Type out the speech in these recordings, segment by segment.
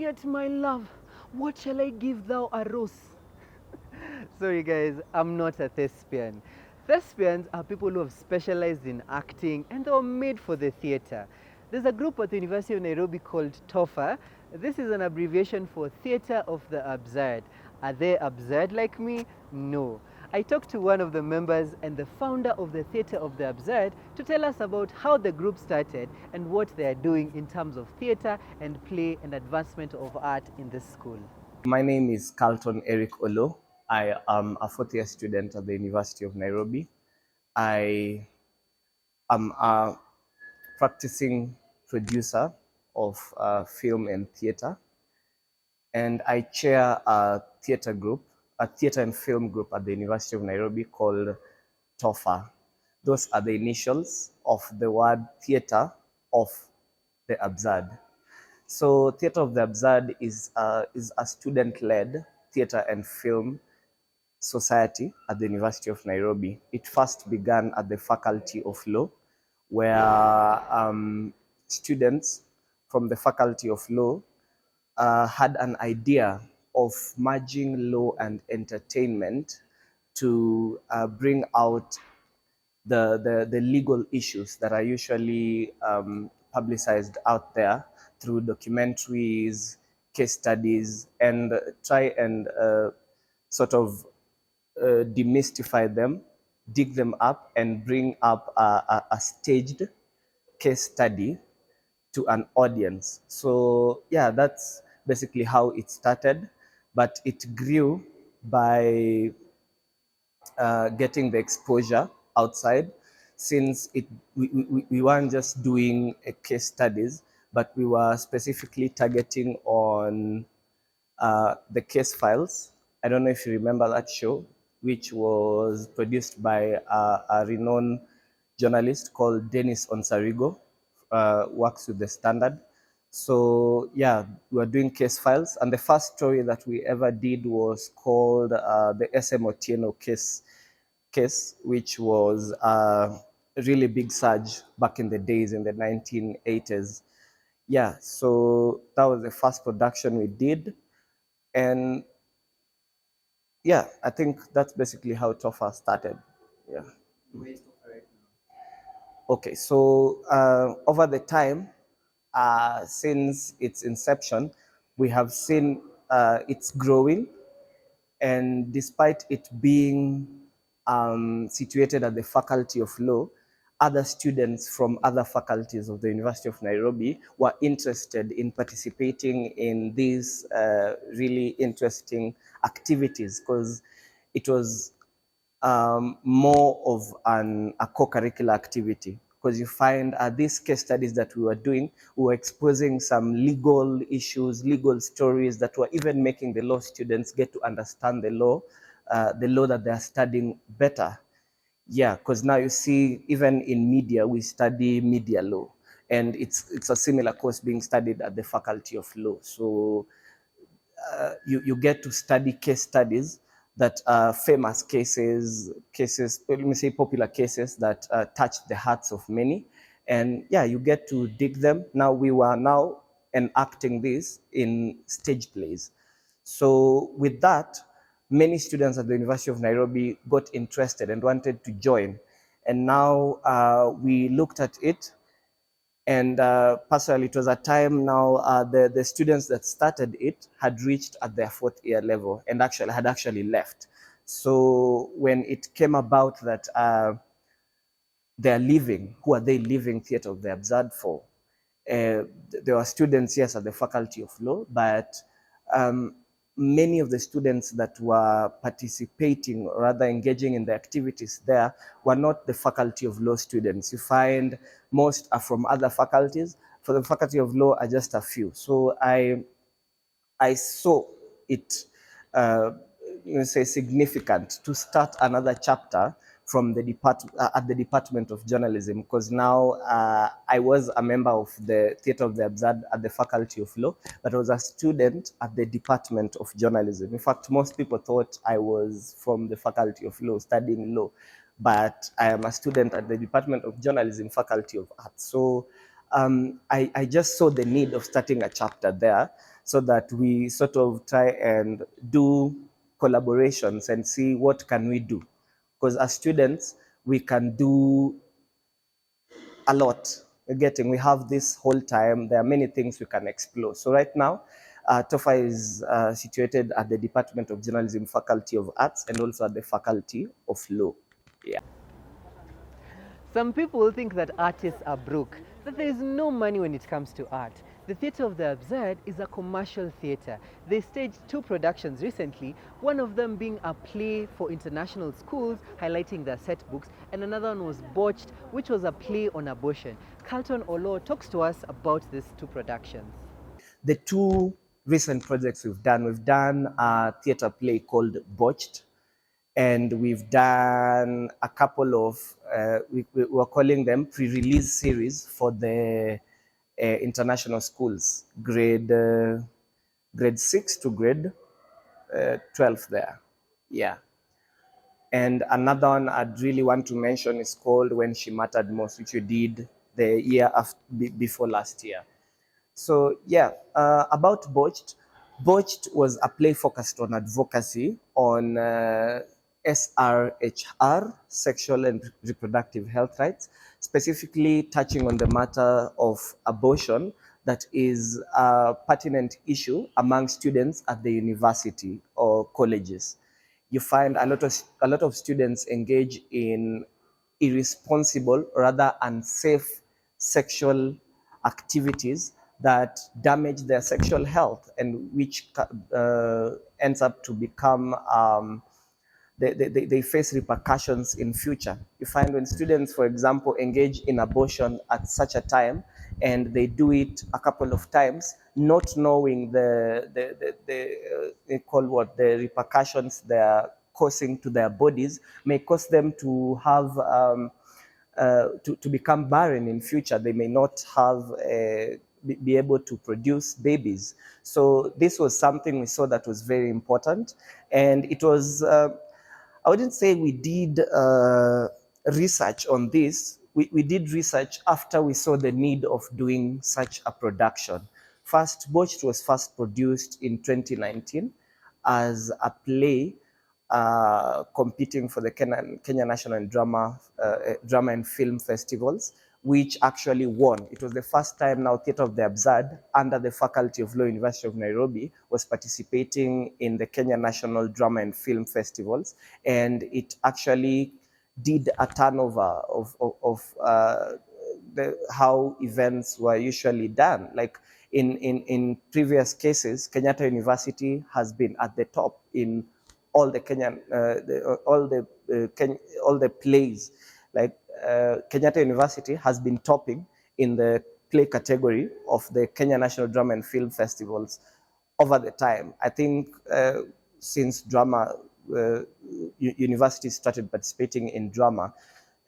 Juliet, my love, what shall I give thou a rose? Sorry guys, I'm not a thespian. Thespians are people who have specialized in acting and they were made for the theatre. There's a group at the University of Nairobi called TOFA. This is an abbreviation for Theatre of the Absurd. Are they absurd like me? No. I talked to one of the members and the founder of the Theatre of the Absurd to tell us about how the group started and what they are doing in terms of theatre and play and advancement of art in this school. My name is Carlton Eric Oloo. I am a fourth-year student at the University of Nairobi. I am a practicing producer of film and theatre, and I chair a theatre group, a theatre and film group at the University of Nairobi called TOFA. Those are the initials of the word theatre of the absurd. So Theatre of the Absurd is a student-led theatre and film society at the University of Nairobi. It first began at the Faculty of Law, where students from the Faculty of Law had an idea of merging law and entertainment to bring out the legal issues that are usually publicized out there through documentaries, case studies, and try and sort of demystify them, dig them up, and bring up a staged case study to an audience. So yeah, that's basically how it started, but it grew by getting the exposure outside, since we weren't just doing case studies, but we were specifically targeting on the case files. I don't know if you remember that show, which was produced by a renowned journalist called Dennis Onsarigo, works with the Standard. So yeah, we were doing case files, and the first story that we ever did was called the SM Otieno case, which was a really big surge back in the days in the 1980s. Yeah, so that was the first production we did, and yeah, I think that's basically how TOFA started. Yeah. Okay, so over the time, since its inception, we have seen it's growing, and despite it being situated at the Faculty of Law, other students from other faculties of the University of Nairobi were interested in participating in these really interesting activities, because it was more of a co-curricular activity. Because you find these case studies that we were doing, we were exposing some legal issues, legal stories that were even making the law students get to understand the law that they're studying better. Yeah, because now you see, even in media, we study media law, and it's a similar course being studied at the Faculty of Law. So you get to study case studies that are famous cases, let me say popular cases that touched the hearts of many. And yeah, you get to dig them. Now we were enacting this in stage plays. So with that, many students at the University of Nairobi got interested and wanted to join. And now we looked at it, and personally, it was a time now the students that started it had reached at their fourth year level and had actually left. So when it came about that they're leaving, who are they leaving Theatre of the Absurd for? There were students, yes, at the Faculty of Law, but many of the students that were participating, or rather engaging in the activities there, were not the Faculty of Law students. You find most are from other faculties. For the Faculty of Law are just a few. So I saw it, significant to start another chapter from the at the Department of Journalism, because now I was a member of the Theatre of the Absurd at the Faculty of Law, but I was a student at the Department of Journalism. In fact, most people thought I was from the Faculty of Law studying law, but I am a student at the Department of Journalism, Faculty of Arts. So I just saw the need of starting a chapter there so that we sort of try and do collaborations and see what can we do. Because as students, we can do a lot. We have this whole time. There are many things we can explore. So right now, TOFA is situated at the Department of Journalism, Faculty of Arts, and also at the Faculty of Law. Yeah. Some people think that artists are broke, that there is no money when it comes to art. The Theatre of the Absurd is a commercial theatre. They staged 2 productions recently, one of them being a play for international schools highlighting their set books, and another one was Botched, which was a play on abortion. Carlton Oloo talks to us about these 2 productions. The 2 recent projects we've done a theatre play called Botched, and we've done a couple of, we're calling them pre-release series for the international schools, grade 6 to grade 12 there. Yeah. And another one I'd really want to mention is called When She Mattered Most, which we did the year after, before last year. So yeah, about Botched. Botched was a play focused on advocacy on SRHR, sexual and reproductive health rights, specifically touching on the matter of abortion that is a pertinent issue among students at the university or colleges. You find a lot of students engage in irresponsible, rather unsafe sexual activities that damage their sexual health and which ends up to become they face repercussions in future. You find when students, for example, engage in abortion at such a time and they do it a couple of times, not knowing they call what the repercussions they are causing to their bodies, may cause them to have to become barren in future. They may not have be able to produce babies. So this was something we saw that was very important, and it was. I wouldn't say we did research on this. We did research after we saw the need of doing such a production. First, Botched was first produced in 2019 as a play competing for the Kenya National Drama and Film Festivals, which actually won. It was the first time now Theatre of the Absurd, under the Faculty of Law, University of Nairobi, was participating in the Kenya National Drama and Film Festivals, and it actually did a turnover of how events were usually done. Like in previous cases, Kenyatta University has been at the top in all the Kenyan, all the plays. Like Kenyatta University has been topping in the play category of the Kenya National Drama and Film Festivals over the time. I think since drama, universities started participating in drama.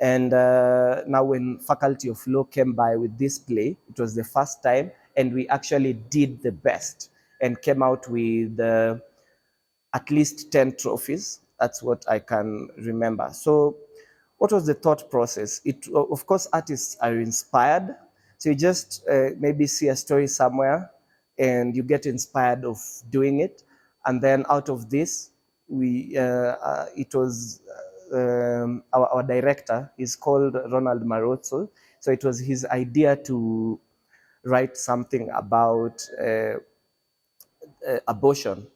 And now when Faculty of Law came by with this play, it was the first time, and we actually did the best and came out with at least 10 trophies. That's what I can remember. So what was the thought process? Of course, artists are inspired. So you just maybe see a story somewhere and you get inspired of doing it. And then out of this, it was our director is called Ronald Marozzo. So it was his idea to write something about abortion.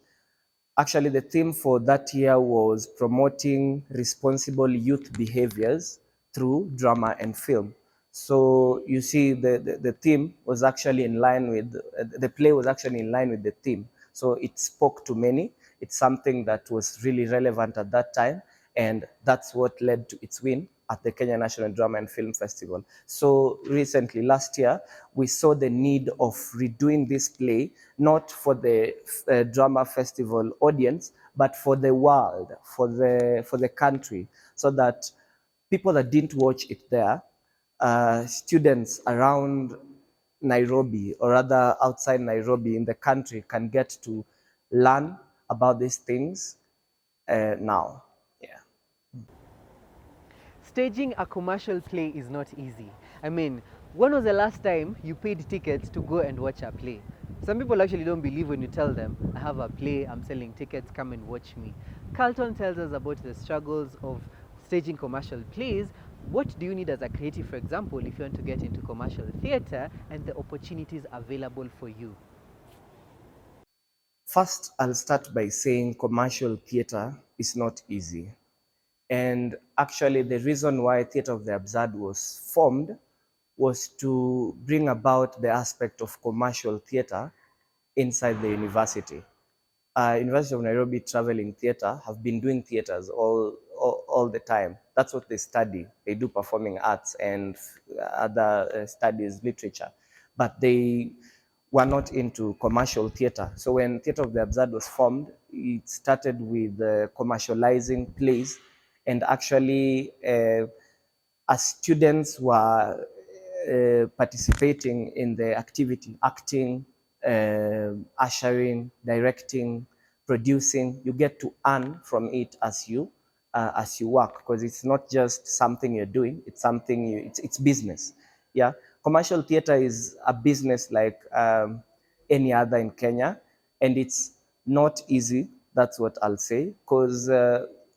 Actually, the theme for that year was promoting responsible youth behaviors through drama and film. So you see, the theme was actually in line with, the play was actually in line with the theme. So it spoke to many. It's something that was really relevant at that time, and that's what led to its win at the Kenya National Drama and Film Festival. So recently, last year, we saw the need of redoing this play, not for the drama festival audience, but for the world, for the country, so that people that didn't watch it there, students around Nairobi, or rather outside Nairobi in the country, can get to learn about these things now. Staging a commercial play is not easy. I mean, When was the last time you paid tickets to go and watch a play? Some people actually don't believe when you tell them, I have a play, I'm selling tickets, come and watch me. Carlton tells us about the struggles of staging commercial plays. What do you need as a creative, for example, if you want to get into commercial theatre, and the opportunities available for you? First, I'll start by saying commercial theatre is not easy. And actually, the reason why Theatre of the Absurd was formed was to bring about the aspect of commercial theatre inside the university. University of Nairobi Traveling Theatre have been doing theatres all the time. That's what they study. They do performing arts and other studies, literature. But they were not into commercial theatre. So when Theatre of the Absurd was formed, it started with commercializing plays, and actually as students were participating in the activity, acting, ushering, directing, producing, you get to earn from it as you work, because it's not just something you're doing, it's something it's business. Yeah, commercial theater is a business like any other in Kenya, and it's not easy. That's what I'll say, because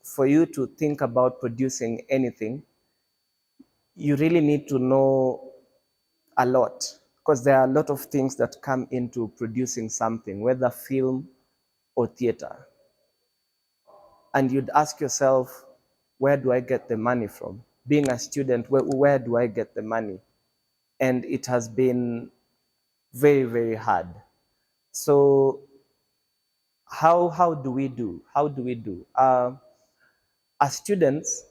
for you to think about producing anything, you really need to know a lot, because there are a lot of things that come into producing something, whether film or theater. And you'd ask yourself, where do I get the money from? Being a student, where do I get the money? And it has been very, very hard. So how do we do? How do we do? As students,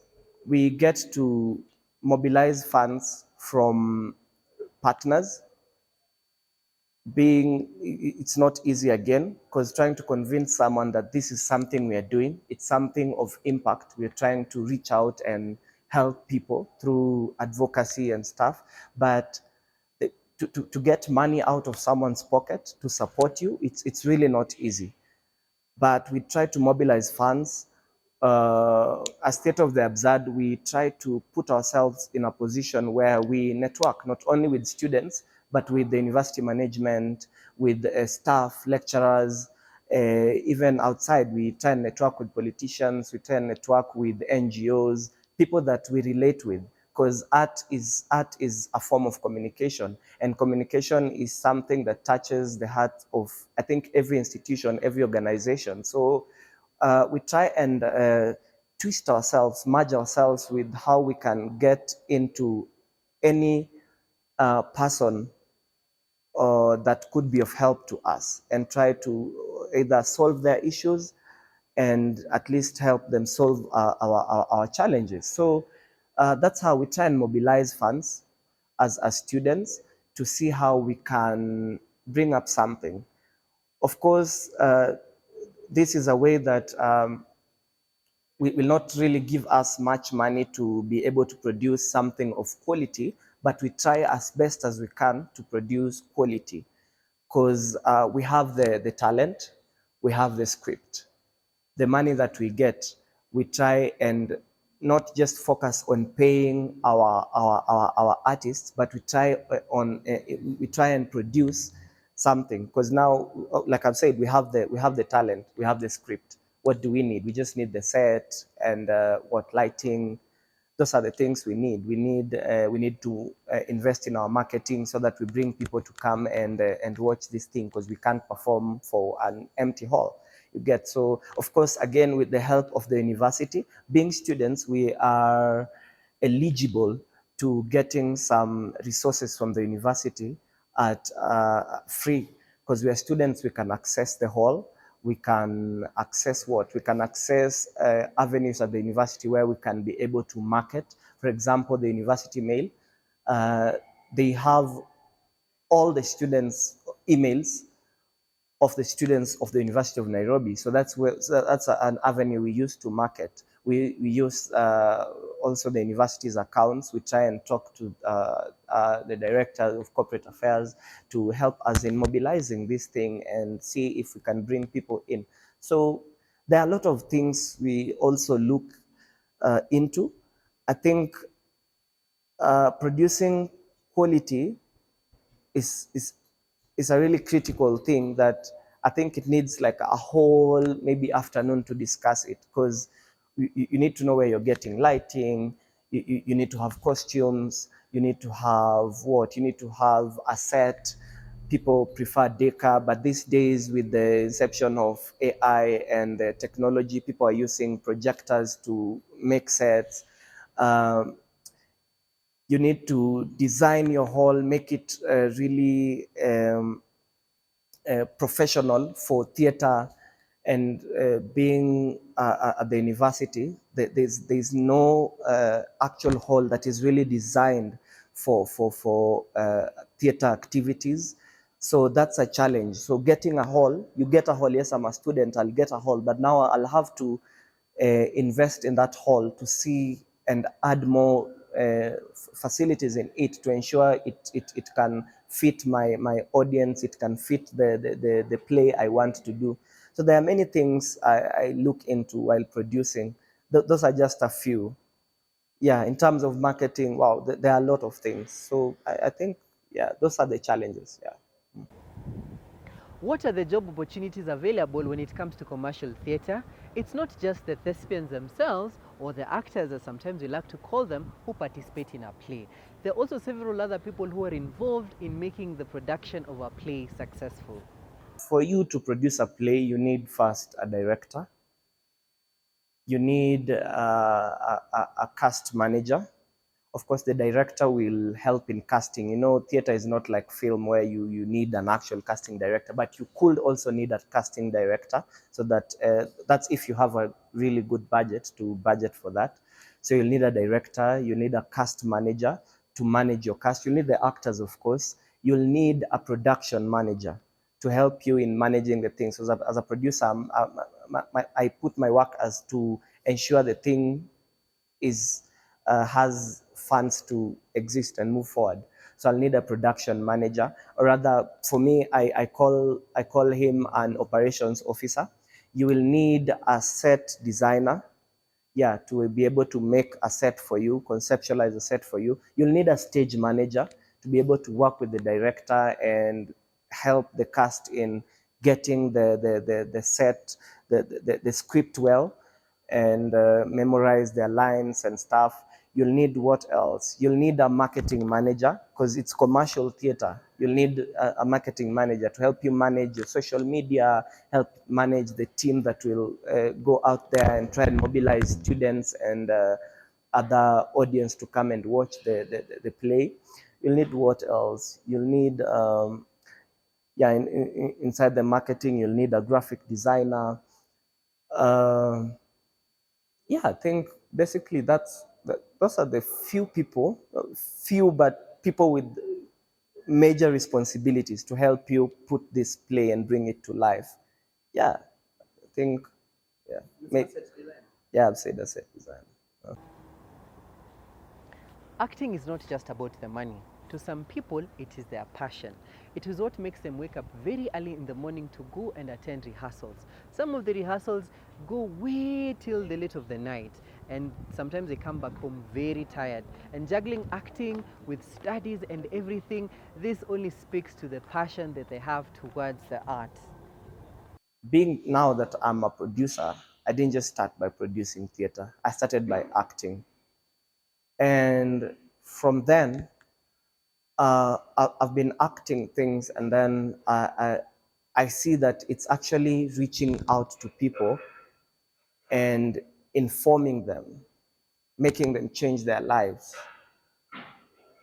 we get to mobilize funds from partners. It's not easy again, because trying to convince someone that this is something we are doing, it's something of impact, we're trying to reach out and help people through advocacy and stuff, but to get money out of someone's pocket to support you, it's really not easy. But we try to mobilize funds. As Theatre of the Absurd, we try to put ourselves in a position where we network not only with students, but with the university management, with staff, lecturers, even outside. We try and network with politicians, we try and network with NGOs, people that we relate with, because art is a form of communication, and communication is something that touches the heart of, I think, every institution, every organization. So we try and twist ourselves, merge ourselves with how we can get into any person that could be of help to us, and try to either solve their issues and at least help them solve our challenges. So that's how we try and mobilize funds as students, to see how we can bring up something. Of course, this is a way that will not really give us much money to be able to produce something of quality, but we try as best as we can to produce quality, because we have the talent, we have the script. The money that we get, we try and not just focus on paying our artists, but we try and produce something, because now, like I've said, we have the talent, we have the script. What do we need? We just need the set and lighting. Those are the things we need. We need to invest in our marketing, so that we bring people to come and watch this thing, because we can't perform for an empty hall. You get. So of course, again, with the help of the university, being students, we are eligible to getting some resources from the university at free, because we are students. We can access the hall, we can access we can access avenues at the university where we can be able to market. For example, the university mail, they have all the students' emails of the students of the University of Nairobi. So that's an avenue we use to market. We use also the university's accounts. We try and talk to the director of corporate affairs to help us in mobilizing this thing and see if we can bring people in. So there are a lot of things we also look into. I think producing quality is a really critical thing that I think it needs like a whole maybe afternoon to discuss it, because you need to know where you're getting lighting, you need to have costumes, you need to have what? You need to have a set. People prefer Deca, but these days with the inception of AI and the technology, people are using projectors to make sets. Um, you need to design your hall, make it really professional for theater. And being at the university, there's no actual hall that is really designed for theater activities. So that's a challenge. So getting a hall, you get a hall. Yes, I'm a student, I'll get a hall, but now I'll have to invest in that hall to see and add more facilities in it to ensure it can fit my audience, it can fit the play I want to do. So there are many things I look into while producing. Those are just a few. Yeah, in terms of marketing, wow, there are a lot of things. So I think, yeah, those are the challenges. Yeah. What are the job opportunities available when it comes to commercial theatre? It's not just the thespians themselves or the actors, as sometimes we like to call them, who participate in a play. There are also several other people who are involved in making the production of a play successful. For you to produce a play, you need first a director, you need a cast manager. Of course, the director will help in casting. You know, theater is not like film where you need an actual casting director, but you could also need a casting director, so that that's if you have a really good budget to budget for that. So you'll need a director, you need a cast manager to manage your cast. You'll need the actors, of course. You'll need a production manager to help you in managing the things. So as a producer, I put my work as to ensure the thing is has funds to exist and move forward. So I'll need a production manager, or rather, for me, I call him an operations officer. You will need a set designer, yeah, to be able to make a set for you, conceptualize a set for you. You'll need a stage manager to be able to work with the director and help the cast in getting the set, the script well, and memorize their lines and stuff. You'll need what else? You'll need a marketing manager, because it's commercial theater. You'll need a marketing manager to help you manage your social media, help manage the team that will go out there and try and mobilize students and other audience to come and watch the play. You'll need what else? You'll need, yeah, inside the marketing, you'll need a graphic designer. Yeah, I think basically those are the few people, but people with major responsibilities to help you put this play and bring it to life. Yeah, I think, yeah, yeah, I've said that's it. Design. Acting is not just about the money. To some people, it is their passion. It is what makes them wake up very early in the morning to go and attend rehearsals. Some of the rehearsals go way till the late of the night, and sometimes they come back home very tired. And juggling acting with studies and everything, this only speaks to the passion that they have towards the art. Being now that I'm a producer, I didn't just start by producing theater. I started by acting. And from then, I've been acting things, and then I see that it's actually reaching out to people and informing them, making them change their lives.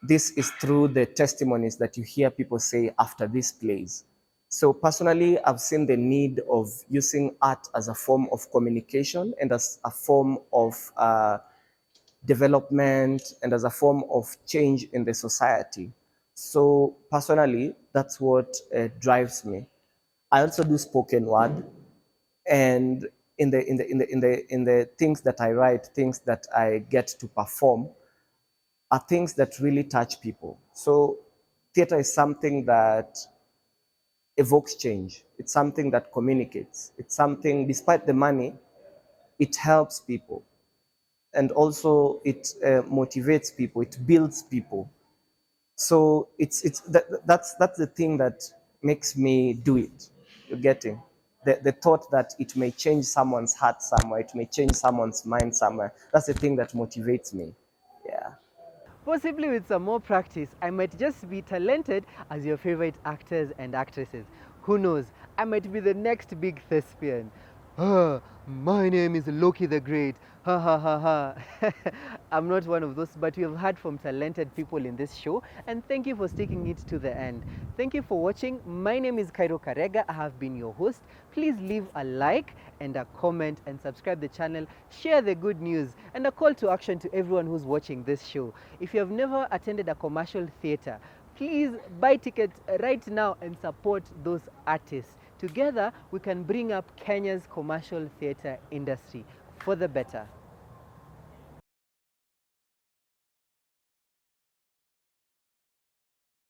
This is through the testimonies that you hear people say after these plays. So personally, I've seen the need of using art as a form of communication and as a form of development and as a form of change in the society. So personally, that's what drives me. I also do spoken word, and in the things that I write, things that I get to perform, are things that really touch people. So theater is something that evokes change. It's something that communicates. It's something, despite the money, it helps people. And also it motivates people, it builds people. So that's the thing that makes me do it. You're getting the thought that it may change someone's heart somewhere, it may change someone's mind somewhere. That's the thing that motivates me. Yeah. Possibly with some more practice, I might just be talented as your favorite actors and actresses. Who knows? I might be the next big thespian. My name is Loki the Great. Ha ha ha ha. I'm not one of those, but we have heard from talented people in this show, and thank you for sticking it to the end. Thank you for watching. My name is Cairo Karega. I have been your host. Please leave a like and a comment and subscribe the channel, share the good news, and a call to action to everyone who's watching this show. If you have never attended a commercial theater, please buy tickets right now and support those artists. Together, we can bring up Kenya's commercial theater industry for the better.